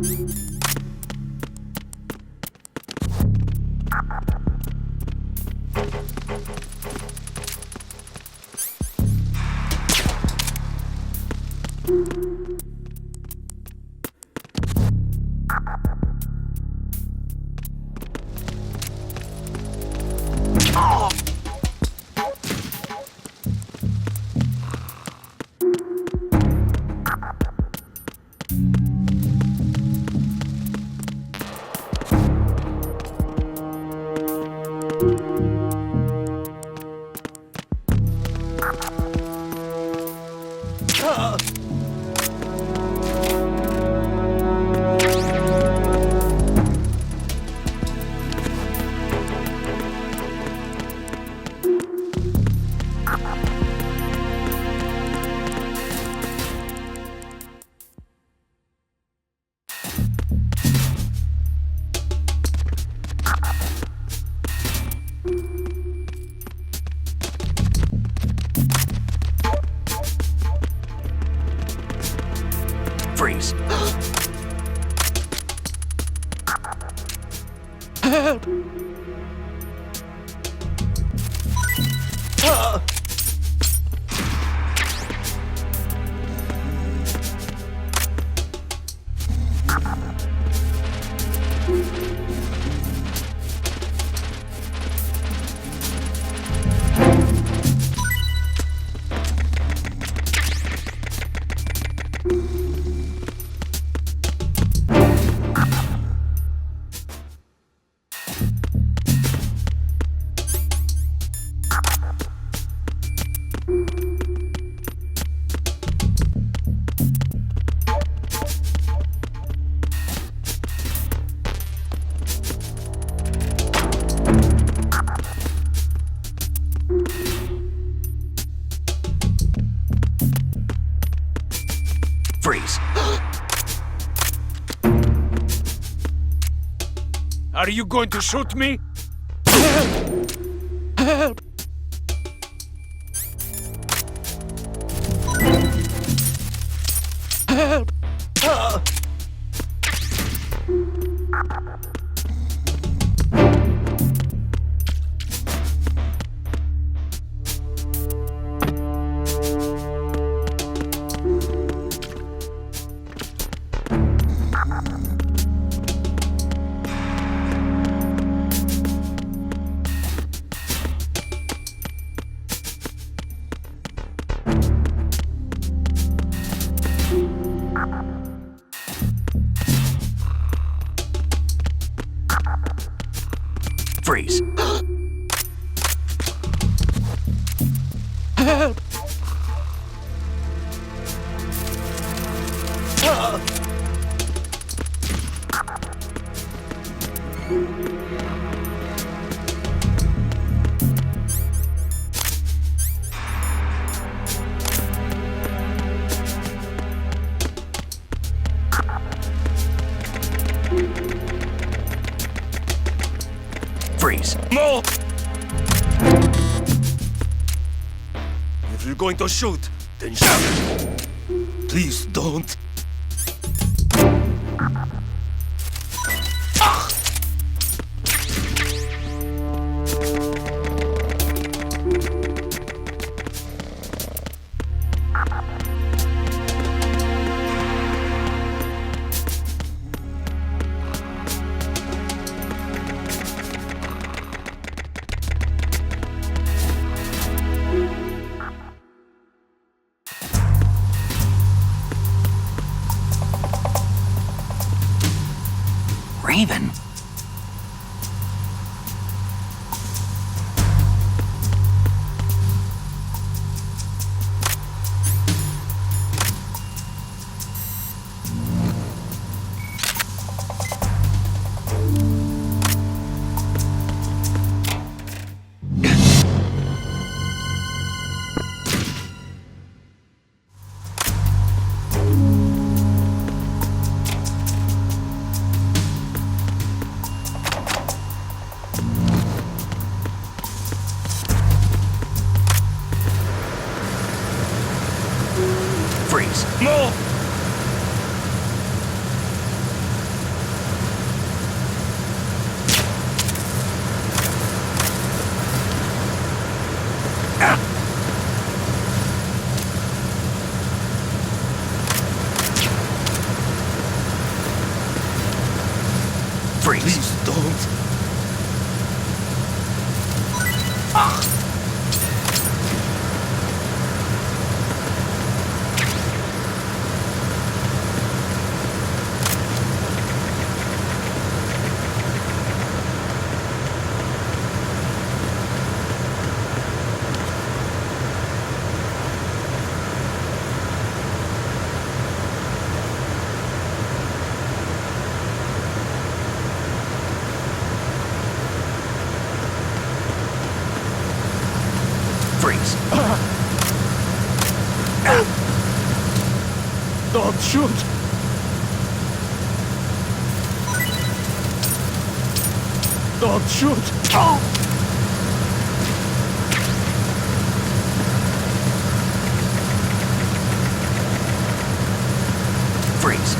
Freeze. Freeze. Are you going to shoot me? Freeze. Freeze. No! If you're going to shoot, then shoot! Please don't. Raven. No! Don't shoot! Don't shoot! Oh! Freeze.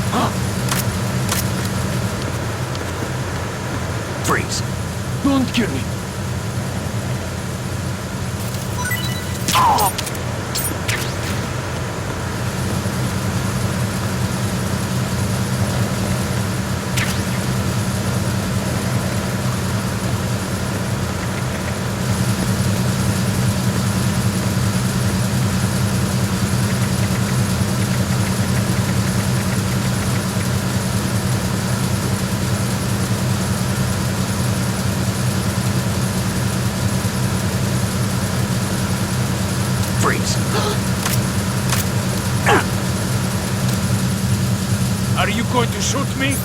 Freeze. Don't kill me! Freeze. Are you going to shoot me?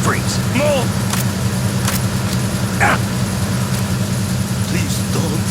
Freeze. No! Please don't.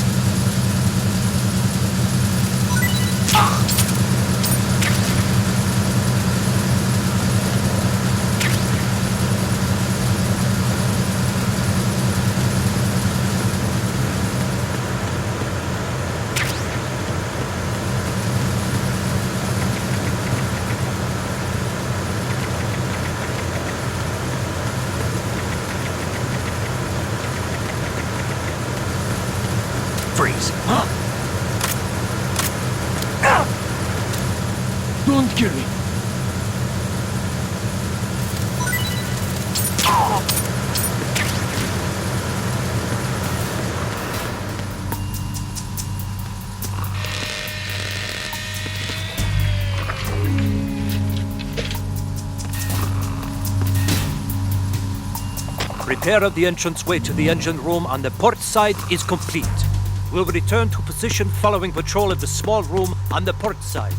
Freeze. Don't kill me. Repair of the entranceway to the engine room on the port side is complete. We'll return to position following patrol of the small room on the port side.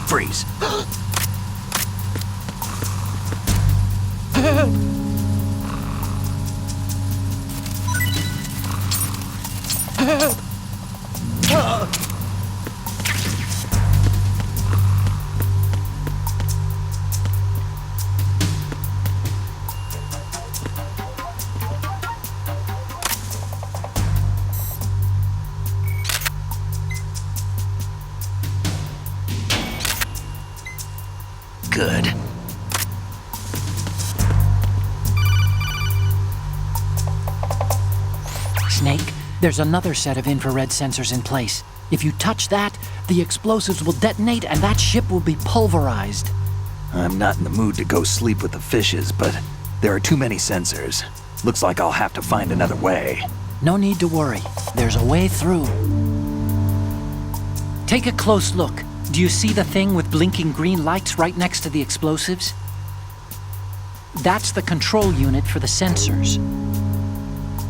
Freeze. Good. Snake, there's another set of infrared sensors in place. If you touch that, the explosives will detonate and that ship will be pulverized. I'm not in the mood to go sleep with the fishes, but there are too many sensors. Looks like I'll have to find another way. No need to worry. There's a way through. Take a close look. Do you see the thing with blinking green lights right next to the explosives? That's the control unit for the sensors.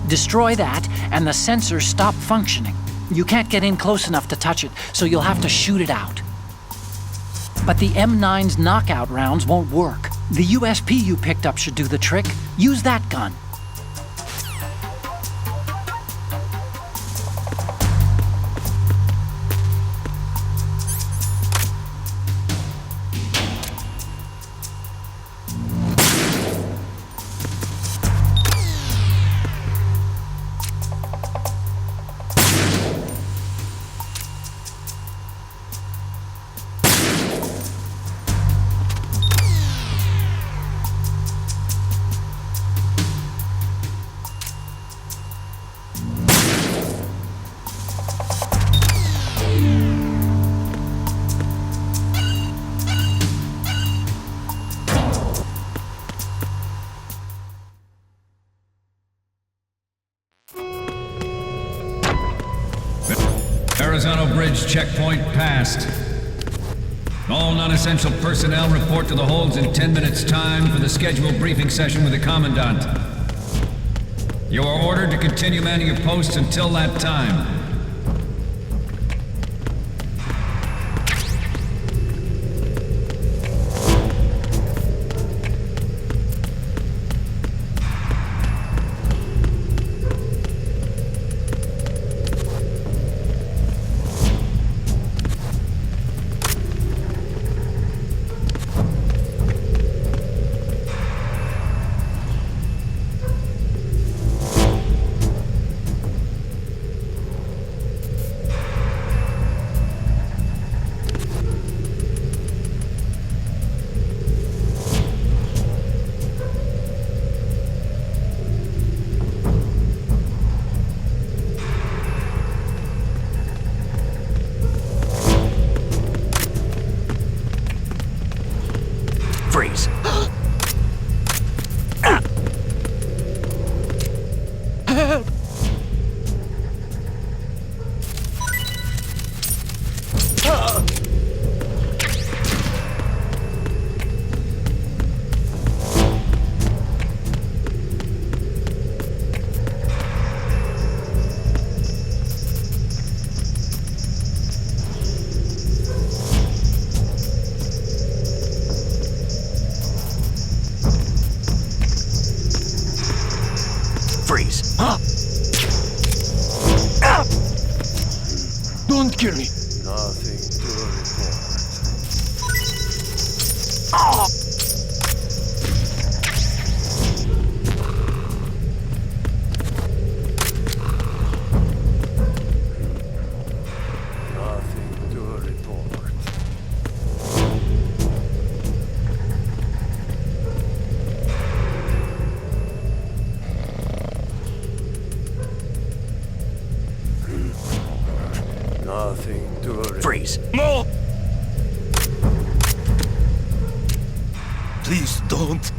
Destroy that, and the sensors stop functioning. You can't get in close enough to touch it, so you'll have to shoot it out. But the M9's knockout rounds won't work. The USP you picked up should do the trick. Use that gun. Horizontal bridge checkpoint passed. All non-essential personnel report to the holds in 10 minutes' time for the scheduled briefing session with the Commandant. You are ordered to continue manning your posts until that time. Freeze. Freeze. Don't kill me. Nothing to report. Nothing to report. Nothing to report. Freeze. No! Please don't.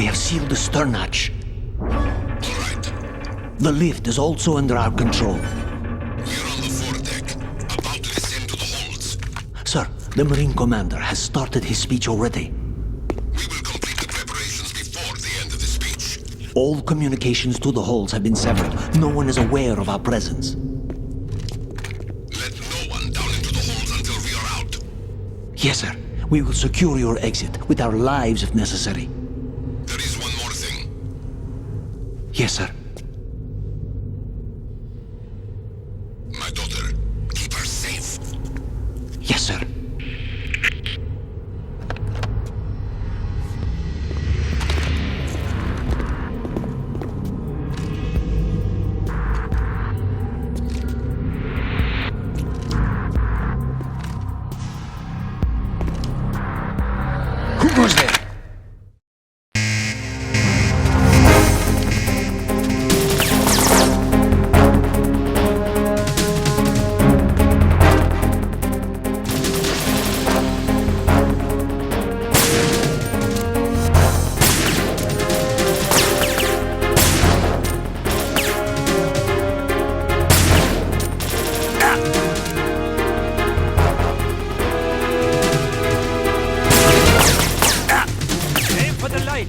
We have sealed the stern hatch. All right. The lift is also under our control. We're on the foredeck, about to descend to the holds. Sir, the Marine Commander has started his speech already. We will complete the preparations before the end of the speech. All communications to the holds have been severed. No one is aware of our presence. Let no one down into the holds until we are out. Yes, sir. We will secure your exit, with our lives if necessary. There is one more thing. Yes, sir. My daughter, keep her safe. Yes, sir. Who goes there? Aim for the light.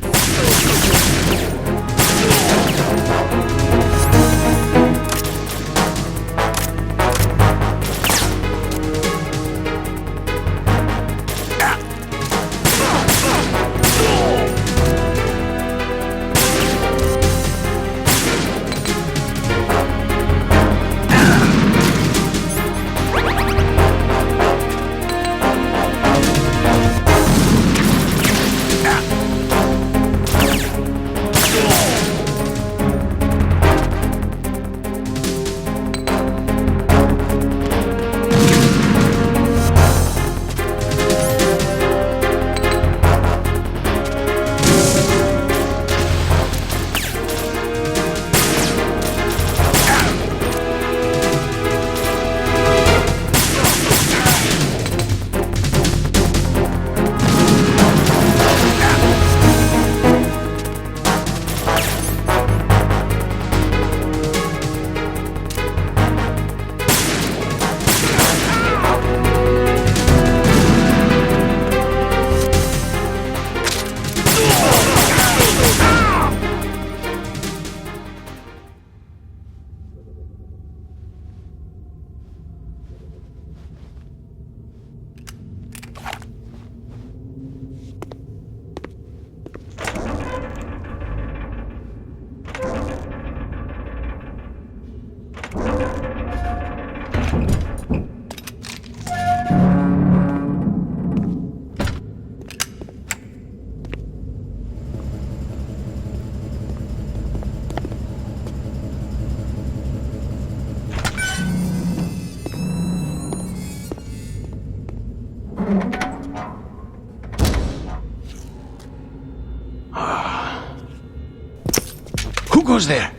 Who goes there?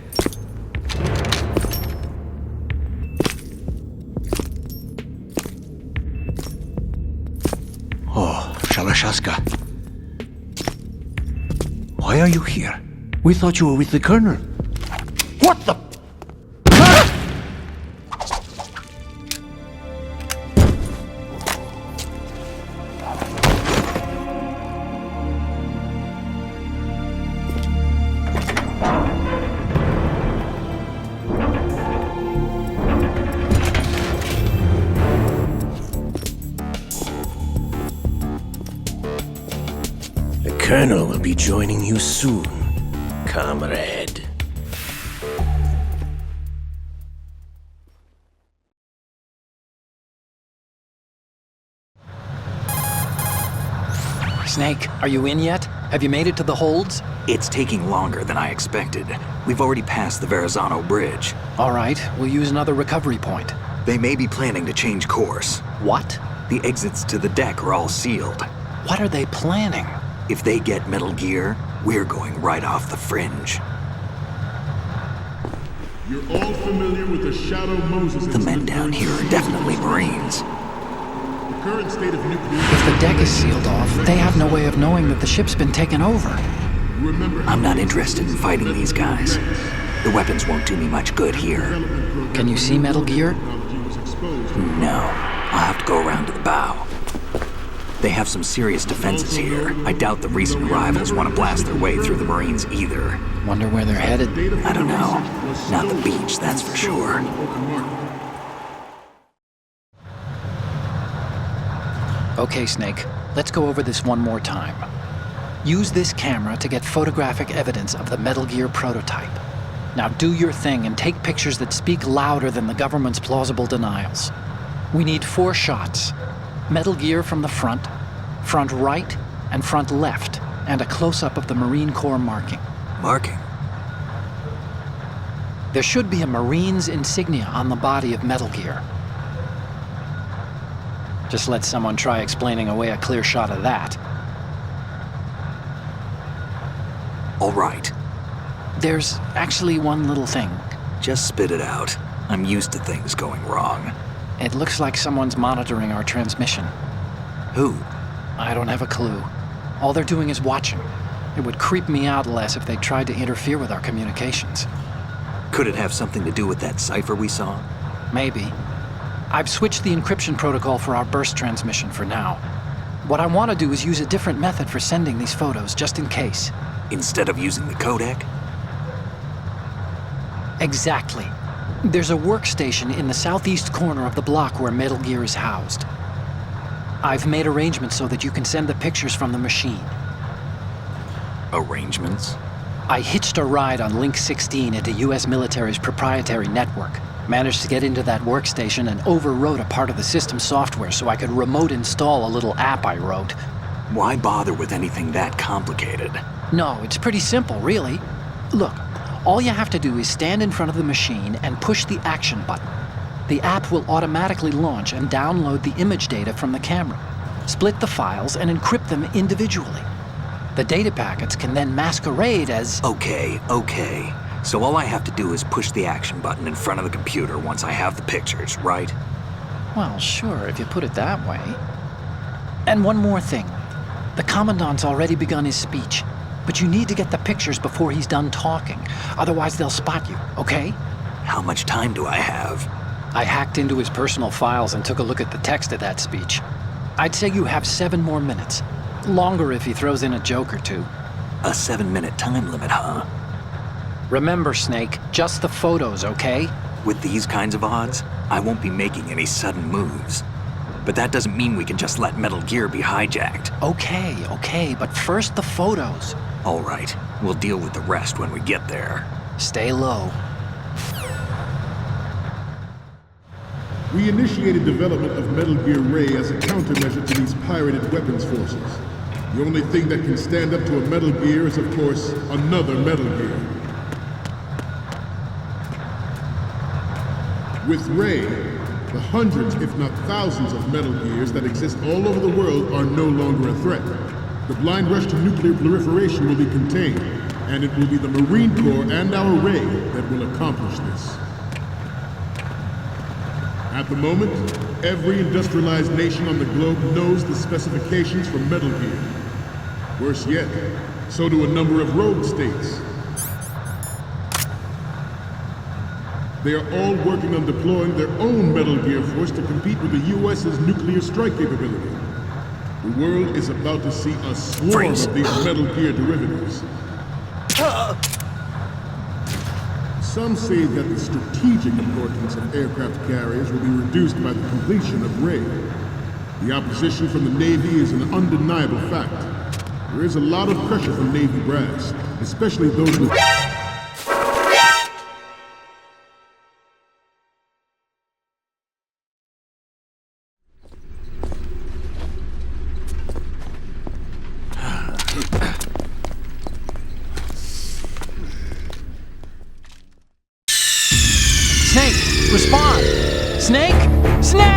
Oh, Shalashaska. Why are you here? We thought you were with the Colonel. What the? The Colonel will be joining you soon, comrade. Snake, are you in yet? Have you made it to the holds? It's taking longer than I expected. We've already passed the Verrazano Bridge. All right, we'll use another recovery point. They may be planning to change course. What? The exits to the deck are all sealed. What are they planning? If they get Metal Gear, we're going right off the fringe. You're all familiar with the Shadow Moses The men down here are definitely Marines. The current state of nuclear... If the deck is sealed off, they have no way of knowing that the ship's been taken over. I'm not interested in fighting these guys. The weapons won't do me much good here. Can you see Metal Gear? No, I'll have to go around to the bow. They have some serious defenses here. I doubt the recent arrivals want to blast their way through the Marines either. Wonder where they're headed? I don't know. Not the beach, that's for sure. Okay, Snake. Let's go over this one more time. Use this camera to get photographic evidence of the Metal Gear prototype. Now do your thing and take pictures that speak louder than the government's plausible denials. We need 4 shots. Metal Gear from the front right, and front left, and a close-up of the Marine Corps marking. Marking? There should be a Marine's insignia on the body of Metal Gear. Just let someone try explaining away a clear shot of that. All right. There's actually one little thing. Just spit it out. I'm used to things going wrong. It looks like someone's monitoring our transmission. Who? I don't have a clue. All they're doing is watching. It would creep me out less if they tried to interfere with our communications. Could it have something to do with that cipher we saw? Maybe. I've switched the encryption protocol for our burst transmission for now. What I want to do is use a different method for sending these photos, just in case. Instead of using the codec? Exactly. There's a workstation in the southeast corner of the block where Metal Gear is housed. I've made arrangements so that you can send the pictures from the machine. Arrangements? I hitched a ride on Link 16 into US military's proprietary network. Managed to get into that workstation and overwrote a part of the system software so I could remote install a little app I wrote. Why bother with anything that complicated? No, it's pretty simple, really. Look, all you have to do is stand in front of the machine and push the action button. The app will automatically launch and download the image data from the camera, split the files, and encrypt them individually. The data packets can then masquerade as... Okay. So all I have to do is push the action button in front of the computer once I have the pictures, right? Well, sure, if you put it that way. And one more thing. The Commandant's already begun his speech, but you need to get the pictures before he's done talking. Otherwise, they'll spot you, okay? How much time do I have? I hacked into his personal files and took a look at the text of that speech. I'd say you have 7 more minutes. Longer if he throws in a joke or two. A 7-minute time limit, huh? Remember, Snake, just the photos, okay? With these kinds of odds, I won't be making any sudden moves. But that doesn't mean we can just let Metal Gear be hijacked. Okay, but first the photos. All right, we'll deal with the rest when we get there. Stay low. We initiated development of Metal Gear Ray as a countermeasure to these pirated weapons forces. The only thing that can stand up to a Metal Gear is, of course, another Metal Gear. With Ray, the hundreds, if not thousands, of Metal Gears that exist all over the world are no longer a threat. The blind rush to nuclear proliferation will be contained, and it will be the Marine Corps and our Ray that will accomplish this. At the moment, every industrialized nation on the globe knows the specifications for Metal Gear. Worse yet, so do a number of rogue states. They are all working on deploying their own Metal Gear force to compete with the US's nuclear strike capability. The world is about to see a swarm of these Metal Gear derivatives. Some say that the strategic importance of aircraft carriers will be reduced by the completion of Ray. The opposition from the Navy is an undeniable fact. There is a lot of pressure from Navy brass, especially those with... Snake, respond! Snake! Snake!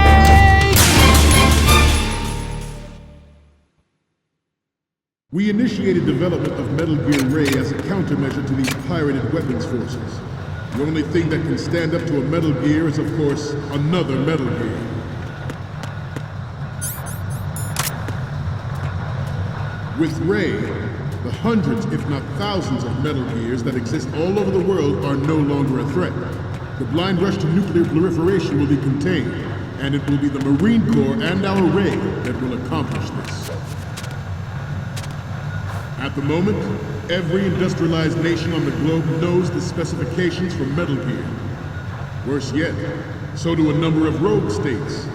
We initiated development of Metal Gear Ray as a countermeasure to these pirated weapons forces. The only thing that can stand up to a Metal Gear is, of course, another Metal Gear. With Ray, the hundreds, if not thousands, of Metal Gears that exist all over the world are no longer a threat. The blind rush to nuclear proliferation will be contained, and it will be the Marine Corps and our Ray that will accomplish this. At the moment, every industrialized nation on the globe knows the specifications for Metal Gear. Worse yet, so do a number of rogue states.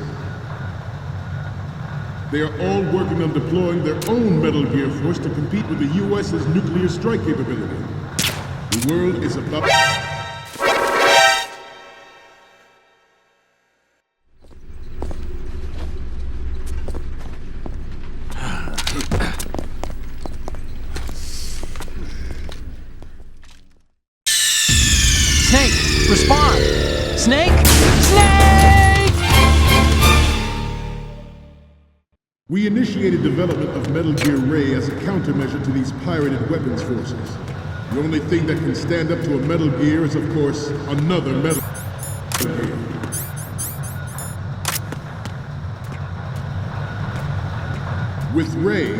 They are all working on deploying their own Metal Gear force to compete with the US's nuclear strike capability. The world is about... Snake, respond! Snake! Snake! We initiated development of Metal Gear Ray as a countermeasure to these pirated weapons forces. The only thing that can stand up to a Metal Gear is, of course, another Metal Gear. With Ray,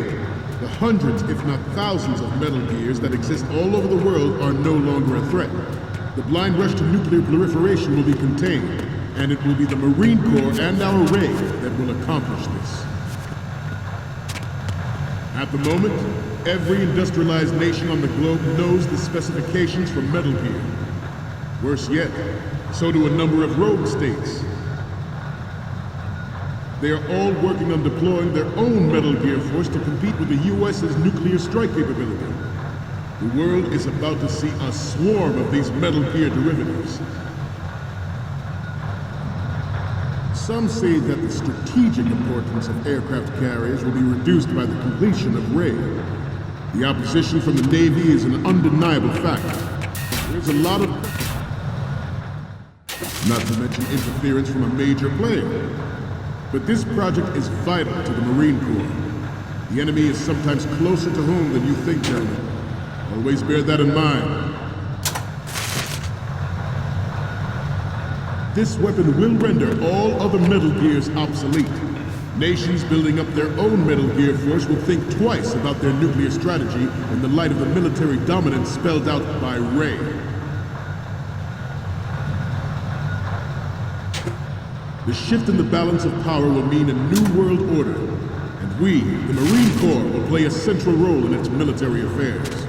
the hundreds, if not thousands, of Metal Gears that exist all over the world are no longer a threat. The blind rush to nuclear proliferation will be contained, and it will be the Marine Corps and our Ray that will accomplish this. At the moment, every industrialized nation on the globe knows the specifications for Metal Gear. Worse yet, so do a number of rogue states. They are all working on deploying their own Metal Gear force to compete with the US's nuclear strike capability. The world is about to see a swarm of these Metal Gear derivatives. Some say that the strategic importance of aircraft carriers will be reduced by the completion of Ray. The opposition from the Navy is an undeniable fact. There's a lot of... not to mention interference from a major player. But this project is vital to the Marine Corps. The enemy is sometimes closer to home than you think, gentlemen. Always bear that in mind. This weapon will render all other Metal Gears obsolete. Nations building up their own Metal Gear force will think twice about their nuclear strategy in the light of the military dominance spelled out by Ray. The shift in the balance of power will mean a new world order, and we, the Marine Corps, will play a central role in its military affairs.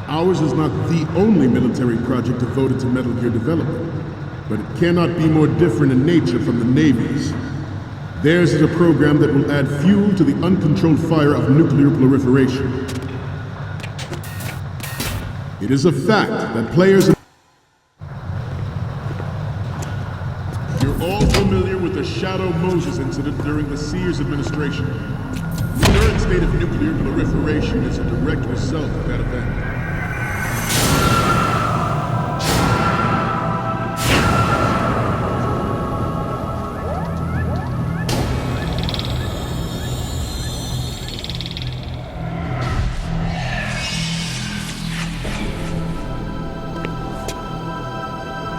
Ours is not the only military project devoted to Metal Gear development, but it cannot be more different in nature from the Navy's. Theirs is a program that will add fuel to the uncontrolled fire of nuclear proliferation. It is a fact that players... You're all familiar with the Shadow Moses incident during the Sears administration. The current state of nuclear proliferation is a direct result of that event.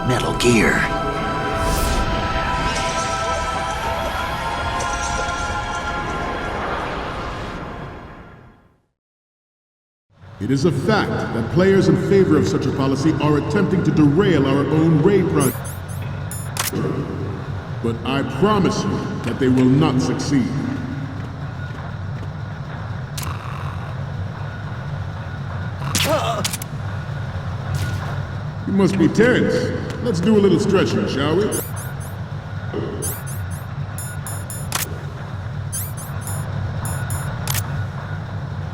Metal Gear. It is a fact that players in favor of such a policy are attempting to derail our own Ray project. But I promise you that they will not succeed. You must be tense. Let's do a little stretching, shall we?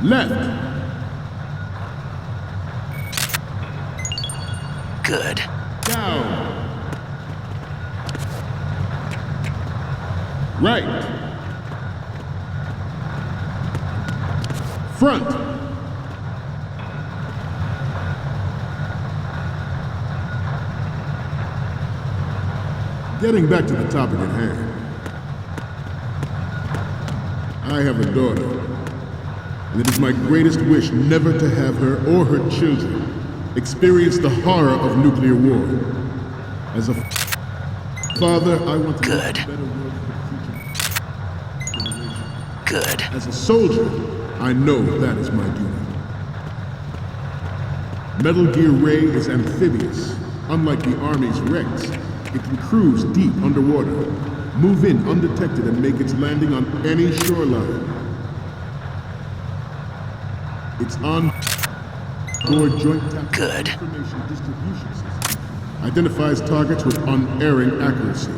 Left. Good. Down. Right. Front. Getting back to the topic at hand. I have a daughter, and it is my greatest wish never to have her or her children experience the horror of nuclear war. As a father, I want to make a better world for the future. Good. As a soldier, I know that is my duty. Metal Gear Ray is amphibious. Unlike the Army's Rex, it can cruise deep underwater, move in undetected and make its landing on any shoreline. Its on-board joint Good. information distribution system identifies targets with unerring accuracy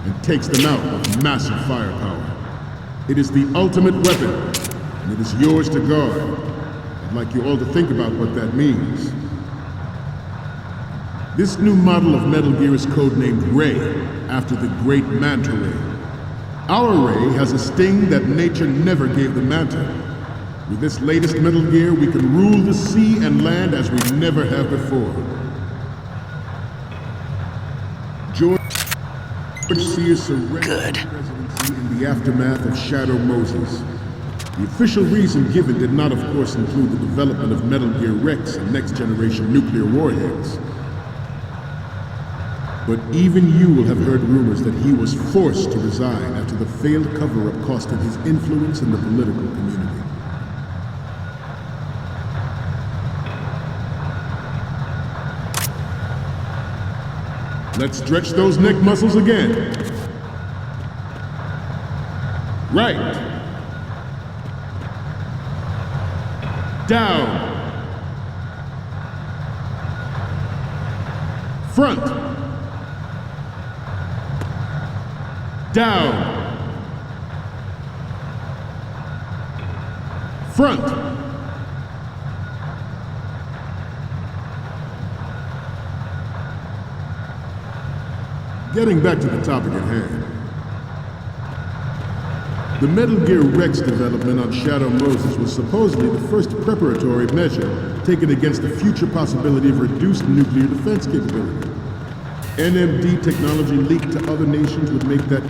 and takes them out with massive firepower. It is the ultimate weapon, and it is yours to guard. I'd like you all to think about what that means. This new model of Metal Gear is codenamed Ray, after the great Manta Ray. Our Ray has a sting that nature never gave the Manta. With this latest Metal Gear, we can rule the sea and land as we never have before. George Sears surrendered the presidency in the aftermath of Shadow Moses. The official reason given did not, of course, include the development of Metal Gear Rex and next-generation nuclear warheads. But even you will have heard rumors that he was forced to resign after the failed cover-up cost him his influence in the political community. Let's stretch those neck muscles again. Right. Down. Front. Down. Front. Getting back to the topic at hand. The Metal Gear Rex development on Shadow Moses was supposedly the first preparatory measure taken against the future possibility of reduced nuclear defense capability. NMD technology leaked to other nations would make that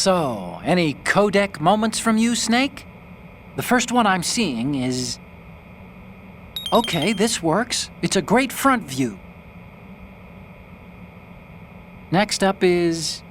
So, any codec moments from you, Snake? The first one I'm seeing is... Okay, this works. It's a great front view. Next up is...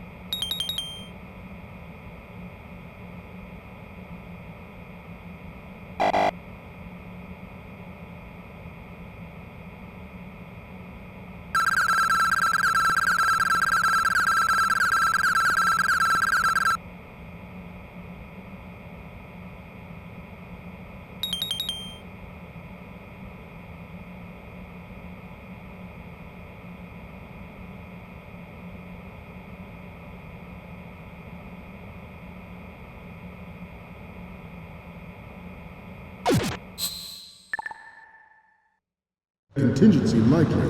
contingency likely,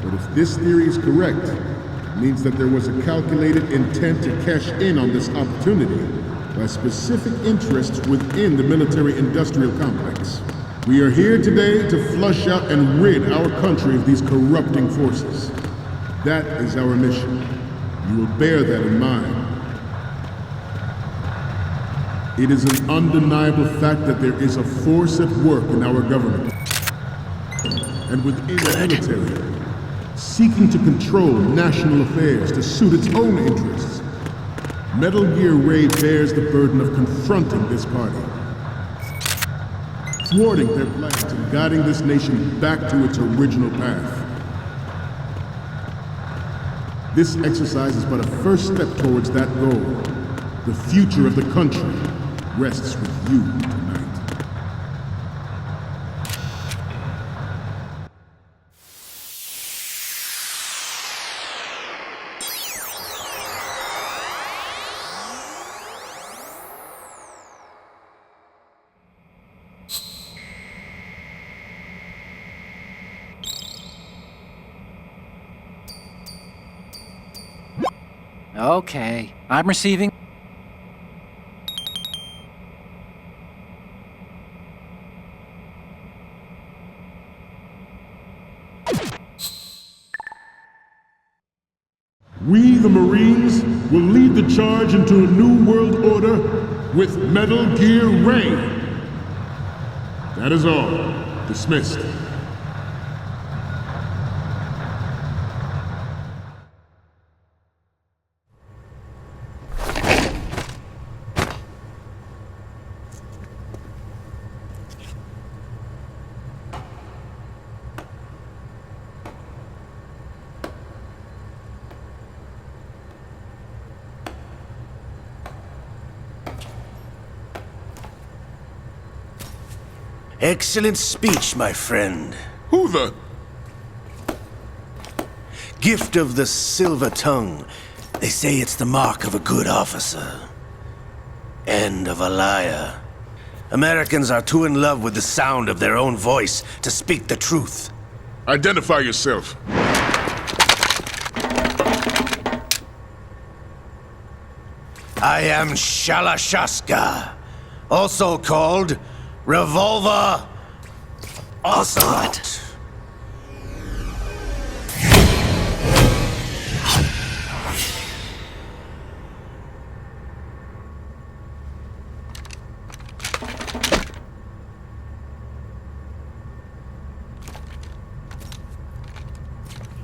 but if this theory is correct, it means that there was a calculated intent to cash in on this opportunity by specific interests within the military-industrial complex. We are here today to flush out and rid our country of these corrupting forces. That is our mission. You will bear that in mind. It is an undeniable fact that there is a force at work in our government and within the military, seeking to control national affairs to suit its own interests. Metal Gear Ray bears the burden of confronting this party, thwarting their plans and guiding this nation back to its original path. This exercise is but a first step towards that goal. The future of the country rests with you tonight. Okay, I'm receiving. We, the Marines, will lead the charge into a new world order with Metal Gear Ray. That is all. Dismissed. Excellent speech, my friend. Who the? Gift of the silver tongue. They say it's the mark of a good officer. And of a liar. Americans are too in love with the sound of their own voice to speak the truth. Identify yourself. I am Shalashaska, also called Revolver Ocelot.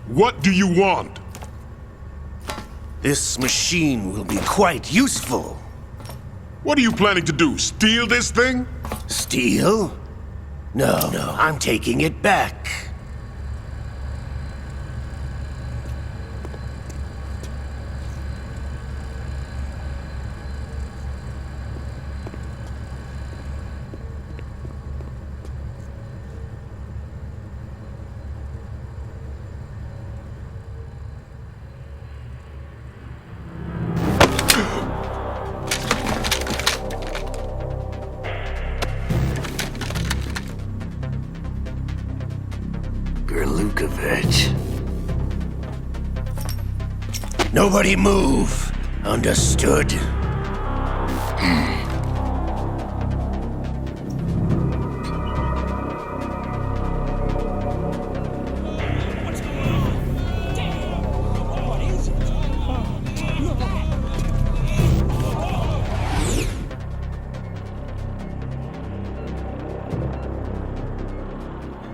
What do you want? This machine will be quite useful. What are you planning to do? Steal this thing? Steal? No, I'm taking it back. Nobody move. Understood?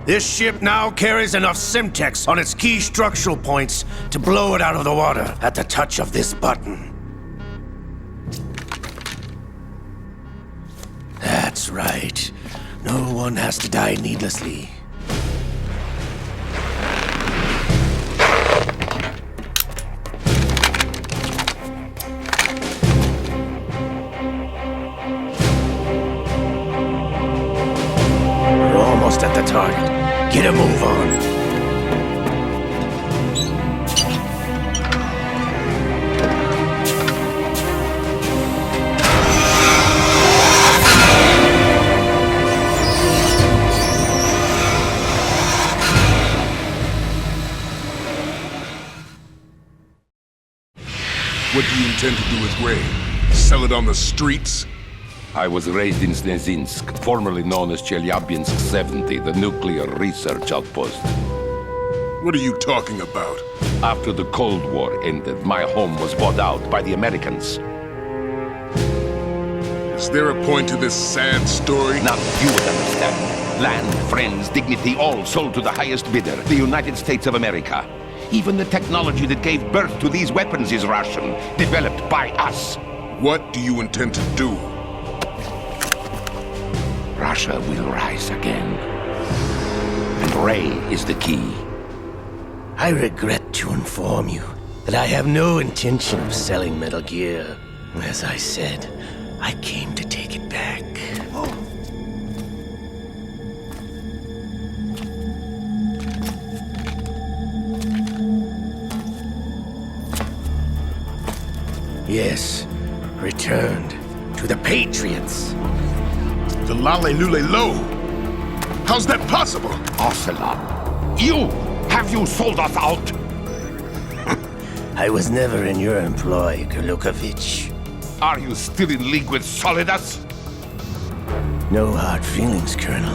This ship now carries enough Simtex on its key structural points to blow it out of the water at the touch of this button. That's right. No one has to die needlessly. We're almost at the target. Get a move on. What do you intend to do with Ray? Sell it on the streets? I was raised in Snezinsk, formerly known as Chelyabinsk 70, the nuclear research outpost. What are you talking about? After the Cold War ended, my home was bought out by the Americans. Is there a point to this sad story? Now you would understand. Land, friends, dignity, all sold to the highest bidder, the United States of America. Even the technology that gave birth to these weapons is Russian, developed by us. What do you intend to do? Russia will rise again. And Ray is the key. I regret to inform you that I have no intention of selling Metal Gear. As I said, I came to take it back. Yes, returned to the Patriots. The Lale Lule Lo? How's that possible? Ocelot, you! Have you sold us out? I was never in your employ, Glukovich. Are you still in league with Solidus? No hard feelings, Colonel.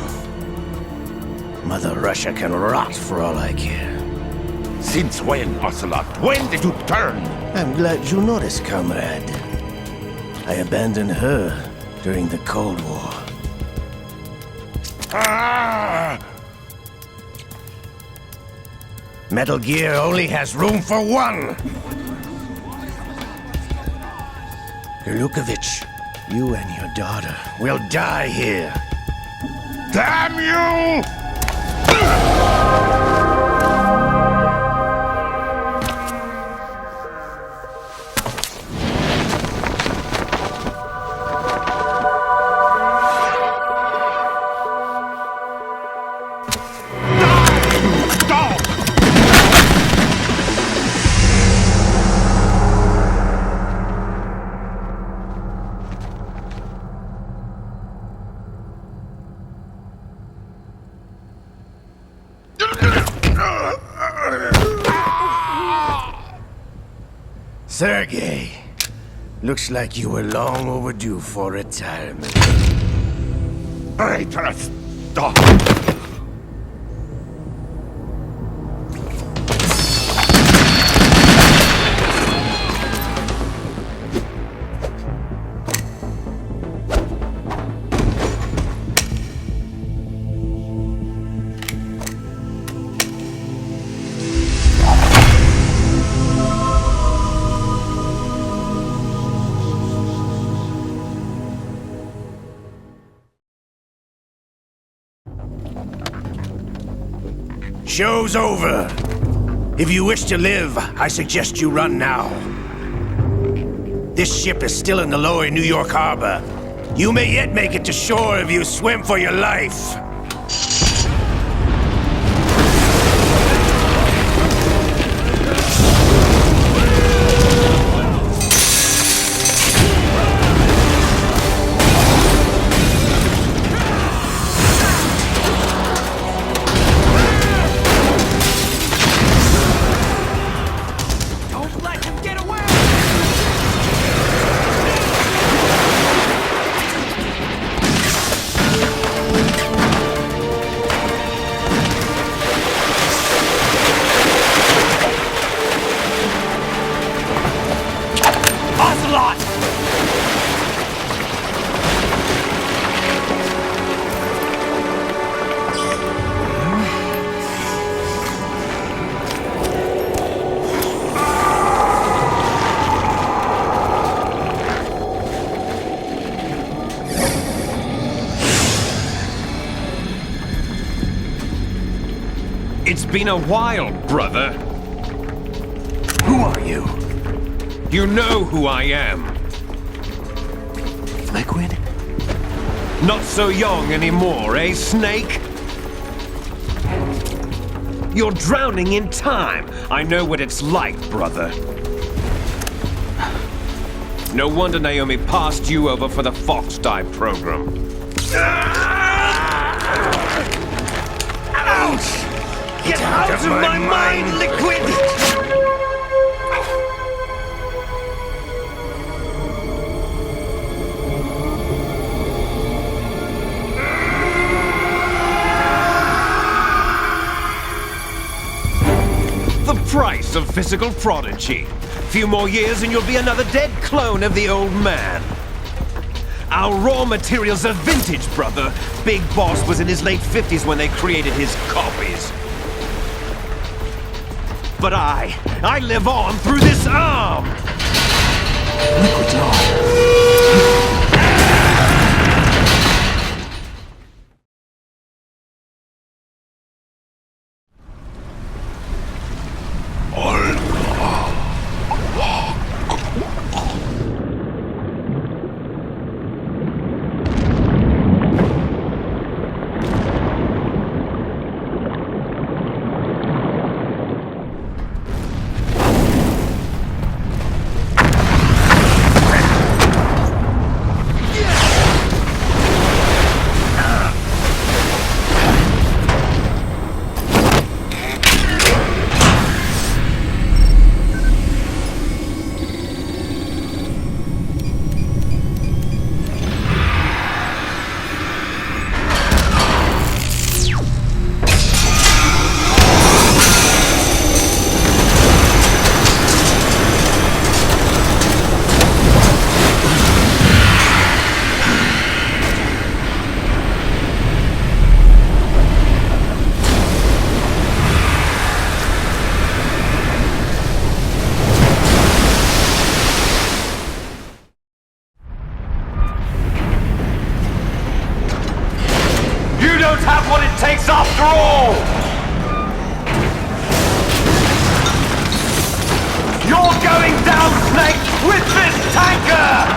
Mother Russia can rot for all I care. Since when, Ocelot? When did you turn? I'm glad you noticed, comrade. I abandoned her during the Cold War. Ah! Metal Gear only has room for one! Glukovich, you and your daughter will die here. Damn you! Sergei, looks like you were long overdue for retirement. Traitorous dog! Show's over. If you wish to live, I suggest you run now. This ship is still in the lower New York harbor. You may yet make it to shore if you swim for your life. It's been a while, brother. Who are you? You know who I am. Liquid? Not so young anymore, eh, Snake? You're drowning in time. I know what it's like, brother. No wonder Naomi passed you over for the Fox Dive program. Ouch! Get out of my mind, Liquid! The price of physical prodigy. Few more years and you'll be another dead clone of the old man. Our raw materials are vintage, brother. Big Boss was in his late 50s when they created his copies. But I live on through this arm! Liquid's on. You don't have what it takes after all! You're going down, Snake, with this tanker!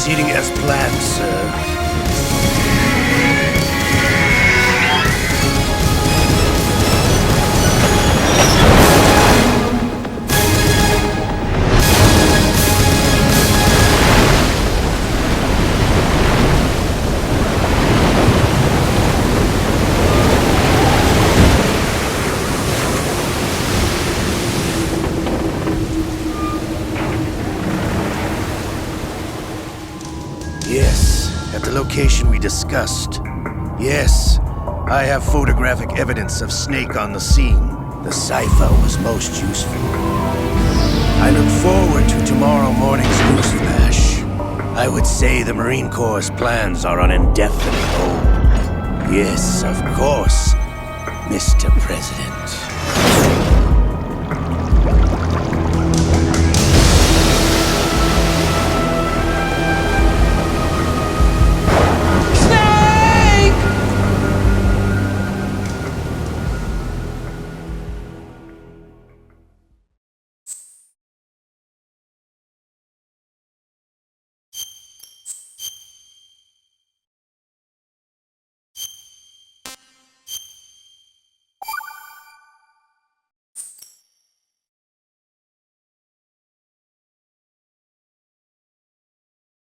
Proceeding as planned, sir. Yes, at the location we discussed. Yes, I have photographic evidence of Snake on the scene. The cipher was most useful. I look forward to tomorrow morning's news flash. I would say the Marine Corps' plans are on indefinite hold. Yes, of course, Mr. President.